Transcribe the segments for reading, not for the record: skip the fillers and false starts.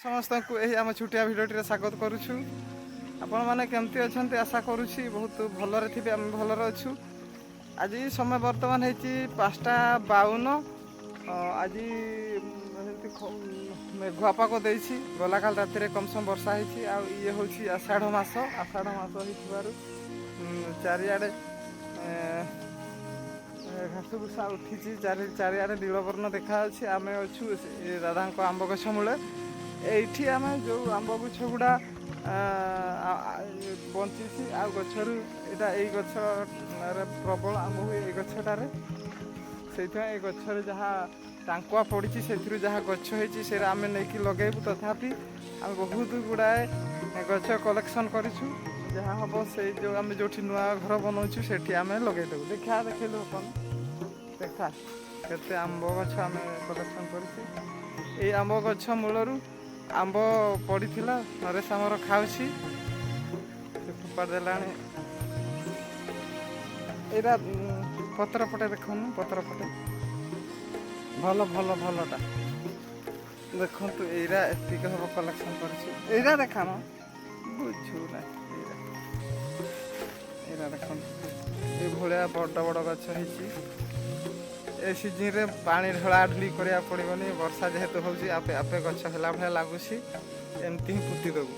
ସମସ୍ତଙ୍କୁ ଏହି ଆମ ଛୋଟିଆ ଭିଡ଼ିଓଟିରେ ସ୍ୱାଗତ କରୁଛୁ। ଆପଣମାନେ କେମିତି ଅଛନ୍ତି ଆଶା କରୁଛି ବହୁତ ଭଲରେ ଥିବେ। ଆମେ ଭଲରେ ଅଛୁ। ଆଜି ସମୟ ବର୍ତ୍ତମାନ ହେଇଛି 5ଟା 52। ଆଜି ଏମିତି ମେଘୁଆ ପାଗ ଦେଇଛି। ଗଲାକାଲି ରାତିରେ କମ୍ ସମ ବର୍ଷା ହେଇଛି। ଆଉ ଇଏ ହେଉଛି ଆଷାଢ଼ ମାସ ହେଇଥିବାରୁ ଚାରିଆଡ଼େ ଘାସ ଘୁସା ଉଠିଛି। ଚାରିଆଡ଼େ ନୀଳବର୍ଣ୍ଣ ଦେଖାଯାଉଛି। ଆମେ ଅଛୁ ଦାଦାଙ୍କ ଆମ୍ବ ଗଛ ମୂଳେ। ଏଇଠି ଆମେ ଯେଉଁ ଆମ୍ବ ଗଛ ଗୁଡ଼ା ବଞ୍ଚିଛି ଆଉ ଗଛରୁ ଏଇ ଗଛରେ ପ୍ରବଳ ଆମ୍ବ ହୁଏ। ଏଇ ଗଛଟାରେ ସେଇଥିପାଇଁ ଏ ଗଛରେ ଯାହା ଟାଙ୍କୁଆ ପଡ଼ିଛି ସେଥିରୁ ଯାହା ଗଛ ହେଇଛି ସେଇଟା ଆମେ ନେଇକି ଲଗେଇବୁ। ତଥାପି ଆମେ ବହୁତ ଗୁଡ଼ାଏ ଗଛ କଲେକ୍ସନ୍ କରିଛୁ। ଯାହା ହେବ ସେଇ ଯେଉଁ ଆମେ ଯେଉଁଠି ନୂଆ ଘର ବନାଉଛୁ ସେଠି ଆମେ ଲଗେଇଦେବୁ। ଦେଖେଇଲୁ ଆପଣ ଦେଖା କେତେ ଆମ୍ବ ଗଛ ଆମେ କଲେକ୍ସନ୍ କରିଛୁ। ଏଇ ଆମ୍ବ ଗଛ ମୂଳରୁ ଆମ୍ବ ପଡ଼ିଥିଲା। ନରେଶ ଆମର ଖାଉଛି, ସେ ଫୋପାଡ଼ି ଦେଲାଣି। ଏଇଟା ପତ୍ର ପଟେ ଦେଖୁନୁ, ପତ୍ର ପଟେ ଭଲଟା ଦେଖନ୍ତୁ। ଏଇଟା ଏତିକି ହେବ କଲେକ୍ସନ୍ କରିଛୁ। ଏଇଟା ଦେଖାନ ବୁଝୁ ନାହିଁ। ଏଇଟା ଦେଖନ୍ତୁ ଏଇଭଳିଆ ବଡ଼ ବଡ଼ ଗଛ ହେଇଛି। ଏ ସିଜିନ୍ରେ ପାଣି ଢଳାଢୁଳି କରିବାକୁ ପଡ଼ିବନି। ବର୍ଷା ଯେହେତୁ ହେଉଛି ଆପେ ଆପେ ଗଛ ହେଲା ଭଳିଆ ଲାଗୁଛି। ଏମିତି ହିଁ ପୋତି ଦେବୁ।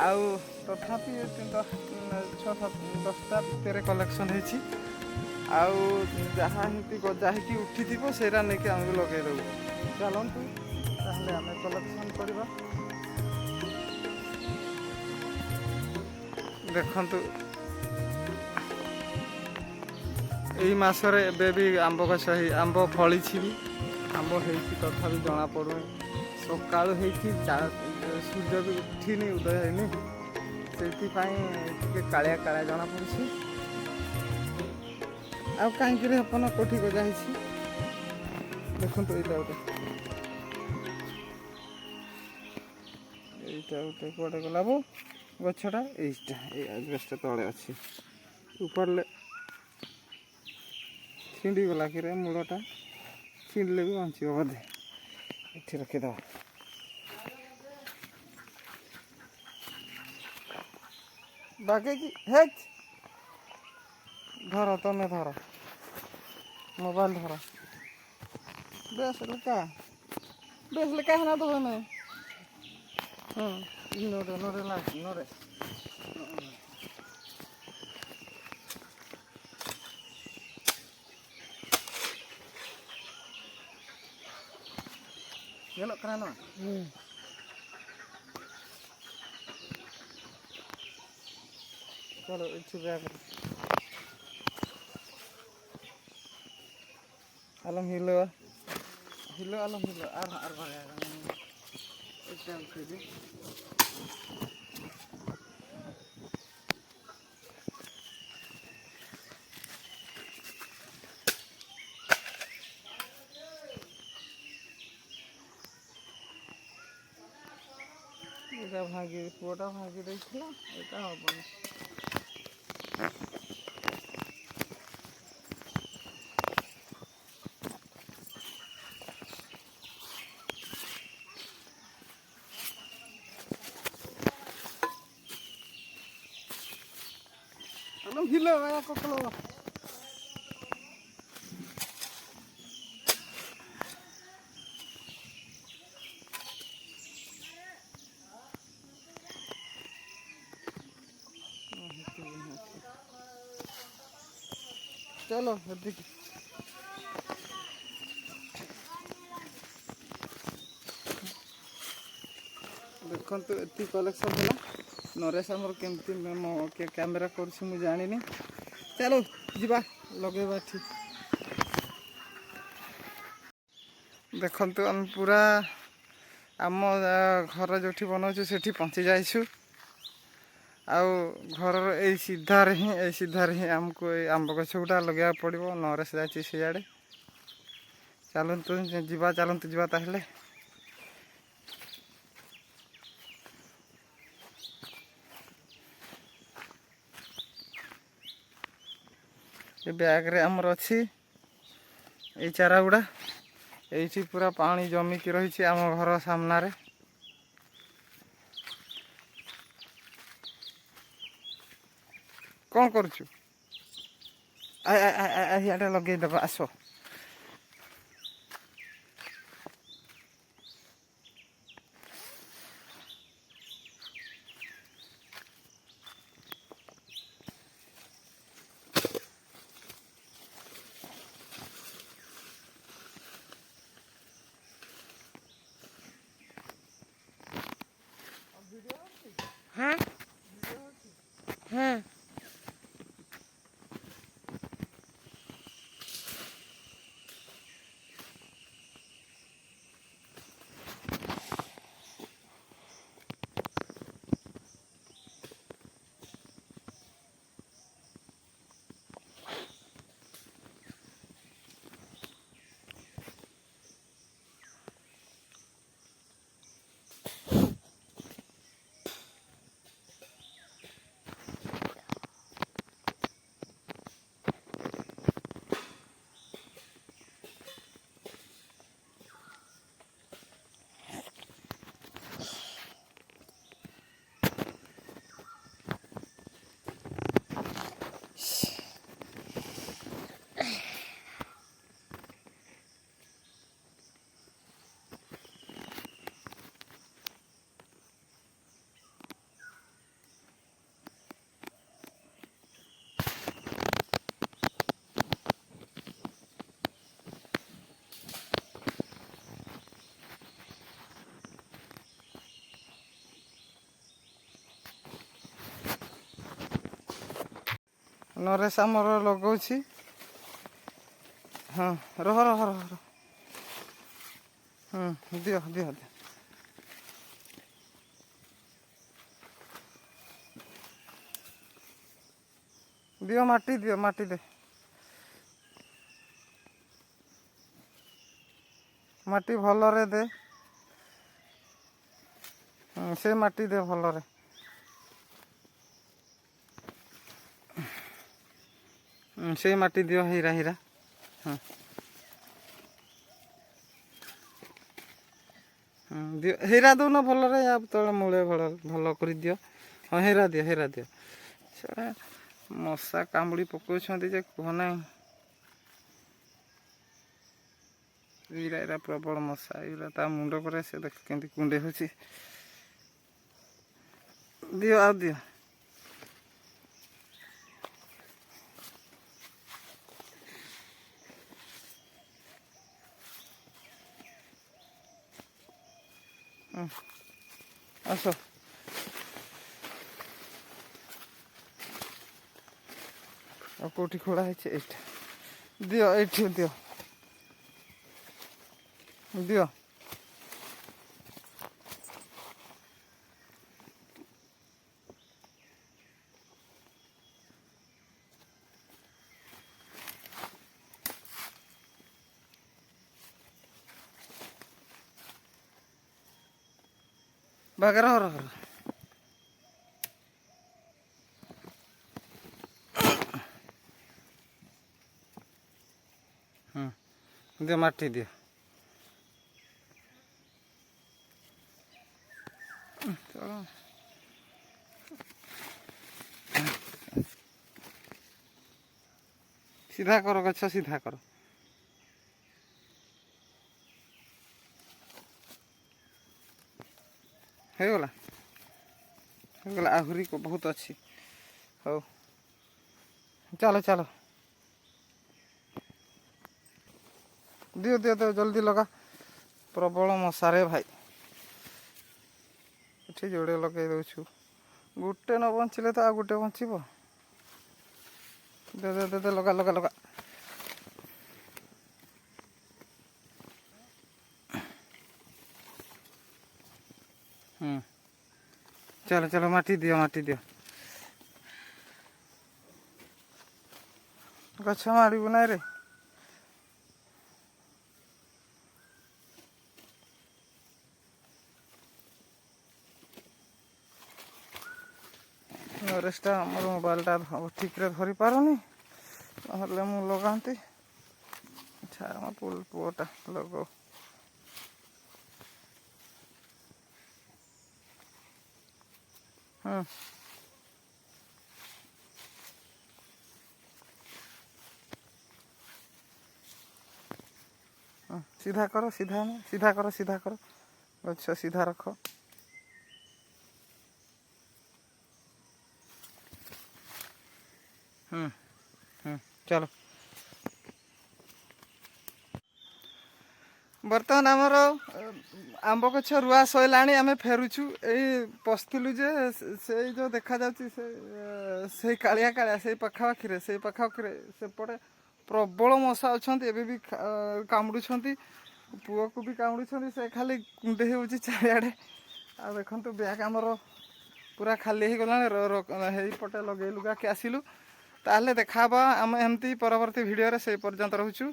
ଆଉ ତଥାପି 6-10ଟା ଭିତରେ କଲେକ୍ସନ୍ ହେଇଛି। ଆଉ ଯାହା ଏମିତି ଗଜା ହେଇକି ଉଠିଥିବ ସେଇଟା ନେଇକି ଆମେ ଲଗେଇଦେବୁ। ଚାଲନ୍ତୁ ତାହେଲେ ଆମେ କଲେକ୍ସନ୍ କରିବା। ଦେଖନ୍ତୁ ଏଇ ମାସରେ ଏବେ ବି ଆମ୍ବ ଗଛ ଆମ୍ବ ଫଳିଛି ବି। ଆମ୍ବ ହେଇଛି ତଥାପି ଜଣାପଡ଼ୁନି। ସକାଳୁ ହେଇଛି ସୂର୍ଯ୍ୟ ବି ଉଠିନି, ଉଦୟ ହେଇନି। ସେଇଥିପାଇଁ ଟିକେ କାଳିଆ ଜଣାପଡ଼ୁଛି। ଆଉ କାହିଁକିରି ଆପଣ କେଉଁଠି ଗଜା ହେଇଛି ଦେଖନ୍ତୁ। ଏଇଟା ଗୋଟେ କୁଆଡ଼େ ଗଲା ଗଛଟା। ଏଇଟା ଏଇ ଆଜବେଷ୍ଟ ତଳେ ଅଛି। ଉପାଡ଼ିଲେ ଛିଣ୍ଡିଗଲା କିରେ ମୂଳଟା। ଛିଣ୍ଡିଲେ ବି ବଞ୍ଚିବ ବୋଧେ। ଏଠି ରଖିଦେବା। ବାଗେଇକି ଧର, ତମେ ଧର, ମୋବାଇଲ ଧର। ବେଶ ଲେଖା ହେନା ଦେବେନେ। ନରେ ଲାଗି ନରେ Gelok kerana. Kalau itu berapa? Alam hilo. Alam hilo. Arba ya. Itu sini. এটা ভাগি পুরোটা ভাগি দিয়েছিল। এটা হবনি। Alam hilo ya kokolo. चलो देखिए देखते ये कलेक्शन है। नरेश आमर केमती कैमेरा कर जानी। चलो जीवा लगेबा ठीक। देखंतु हम पूरा आम घर जो बनाऊँ से पहुँची जाइछु। आउ घर सीधार ही आमको आंब गछ गुटा लगे पड़ो। नरेश जाइए सियाड़े। चलतु जीवा ताहले। ये बैग रे आमर अच्छी ये चारा गुड़ा ଏଇଠି ପୁରା ପାଣି ଜମିକି ରହିଛି ଆମ ଘର ସାମ୍ନାରେ। କ'ଣ କରୁଛୁ? ଇଆଡ଼େ ଲଗେଇଦେବା ଆସ। हाँ हाँ ନରେଶ ଆମର ଲଗାଉଛି। ହଁ ରହ ରହ ରହ ରହ। ଦିଅ ଦିଅ ଦିଅ। ଦିଅ ମାଟି ଦିଅ, ମାଟି ଦେ। ମାଟି ଭଲରେ ଦେ। ସେ ମାଟି ଦେ ଭଲରେ। ସେଇ ମାଟି ଦିଅ, ହୀରା ହୀରା। ଦିଅ ହୀରା ଦଉନ ଭଲରେ, ୟା ତଳେ ମୂଳେ ଭଲ କରି ଦିଅ। ହଁ ହୀରା ଦିଅ, ହୀରା ଦିଅ। ସେଟା ମଶା କାମୁଡ଼ି ପକାଉଛନ୍ତି ଯେ କୁହ ନାହିଁ। ଏଇରା ପ୍ରବଳ ମଶା। ଏଇରା ତା ମୁଣ୍ଡ ପରେ ସେ ଦେଖ କେମିତି କୁଣ୍ଡେଇ ହେଉଛି। ଦିଅ ଆଉ ଦିଅ। ଆସ। ଆଉ କେଉଁଠି ଖୋଳା ହେଇଛି? ଏଇଟା ଦିଅ, ଏଇଠି ଦିଅ ଦିଅ। ବାଗର ହର ହର। ଦିଅ ମାଟି ଦିଅ। ସିଧା କର, ଗଛ ସିଧା କର। ହେଇଗଲା ହେଇଗଲା, ଆହୁରି ବହୁତ ଅଛି। ହଉ ଚାଲ ଚାଲ। ଦିଅ ଦିଅ ଦିଅ, ଜଲ୍ଦି ଲଗା। ପ୍ରବଳ ମଶାରେ ଭାଇ। ଏଠି ଯୋଡ଼େ ଲଗେଇ ଦେଉଛୁ, ଗୋଟେ ନ ବଞ୍ଚିଲେ ତ ଆଉ ଗୋଟେ ବଞ୍ଚିବ। ଦେ ଦେ ଦେ ଦେ, ଲଗା ଲଗା ଲଗା। ଚାଲ ଚାଲ, ମାଟି ଦିଅ, ମାଟି ଦିଅ। ଗଛ ମାରିବୁ ନାହିଁ ରେ। ନରେଶଟା ଆମର ମୋବାଇଲଟା ଠିକ୍ରେ ଧରିପାରୁନି, ନହେଲେ ମୁଁ ଲଗାନ୍ତି। ଆଚ୍ଛା, ଆମ ପୁଅଟା ଲଗାଉ। ହଁ ହଁ ସିଧା କର ସିଧା ଆଣ, ସିଧା କର ସିଧା କର ଗଛ ସିଧା ରଖ। ଚାଲ ବର୍ତ୍ତମାନ ଆମର ଆମ୍ବ ଗଛ ରୁଆ ସରିଲାଣି। ଆମେ ଫେରୁଛୁ। ଏଇ ପଶିଥିଲୁ ଯେ ସେଇ ଯେଉଁ ଦେଖାଯାଉଛି ସେଇ କାଳିଆ କାଳିଆ ସେଇ ପାଖାପାଖିରେ ସେପଟେ ପ୍ରବଳ ମଶା ଅଛନ୍ତି। ଏବେ ବି କାମୁଡ଼ୁଛନ୍ତି, ପୁଅକୁ ବି କାମୁଡ଼ୁଛନ୍ତି। ସେ ଖାଲି କୁଣ୍ଡେଇ ହେଉଛି ଚାରିଆଡ଼େ। ଆଉ ଦେଖନ୍ତୁ ବ୍ୟାଗ୍ ଆମର ପୁରା ଖାଲି ହେଇଗଲାଣି। ହେଇପଟେ ଲଗେଇ ଲୁଗାକି ଆସିଲୁ। ତାହେଲେ ଦେଖାହେବା ଆମେ ଏମିତି ପରବର୍ତ୍ତୀ ଭିଡ଼ିଓରେ। ସେଇ ପର୍ଯ୍ୟନ୍ତ ରହୁଛୁ।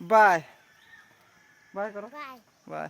ବାଏ ବାଏ କର ବାଏ। ବାଏ।